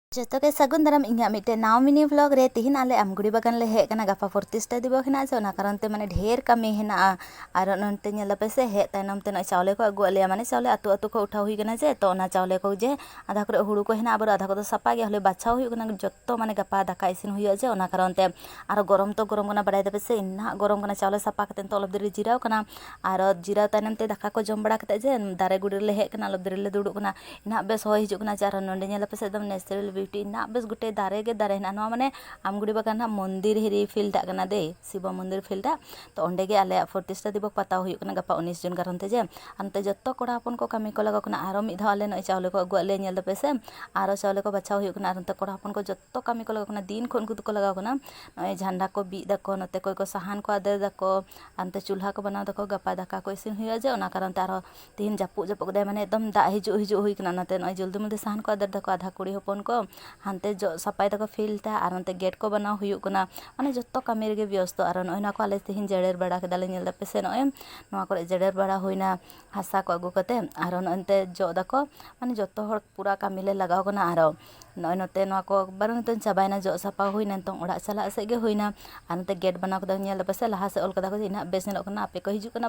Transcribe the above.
Joto ke sagun daram inya mite naw mini vlog re tihin ale amguri bagan le he kana gapa fortista dibo hena je ona karon te mane ढेर kami hena aro nonte nyela pese he tainom te no chaule ko agu ale mane chaule atu atu ko uthau hui kana je to ona chaule ko je adha kore huru ko hena abor adha ko sapa ge hole bachau hui kana jotto mane gapa daka isin hui je ona karon te aro gorom to gorom kana badai de pese inna gorom kana chaule sapa katen to olob diri jirau kana aro jirau tainom te daka ko jom bada kate je dare guri le he kana olob diri le duduk kana ina bes hoy hiju kana jar nonde nyela pese dom natural beauty na bes gute dare ge dare na no mane amguri bagan ha mondir hiri field da kana de siba mondir field da to onde ge ale fortista dibok pata hui kana gapa 19 jon karon te je ante jotto kora hopon ko kami ko laga kana aro mid dha ale noi chaule ko agu ale nyel da pese aro chaule ko bachau hui kana ante kora hopon ko jotto kami ko laga kana din khon ko laga kana noi jhanda ko bi da ko note ko sahan ko ade da ko ante chulha ko banaw da ko gapa daka ko isin hui je ona karon te aro tin japuk japuk de mane ekdom da hiju hiju hui kana note noi juldi muldi sahan ko ade da ko adha kuri hopon ko hante jo sapai da ko field ta ar ante gate ko banaw huyuk kana mane jotto kami rege byosto aro noi na ko ale tihin jerer bada kedale nyel da pese noi noa kore jerer bada huina hasa ko agu kate aro nonte jo da ko mane jotto hor pura kami le lagaw kana aro noi note noa ko barang ton chabaina jo sapa huina tong orak chala se ge huina ante gate banaw ko nyel da pese laha se ol kada ko ina bes nyelok kana ape ko hiju kana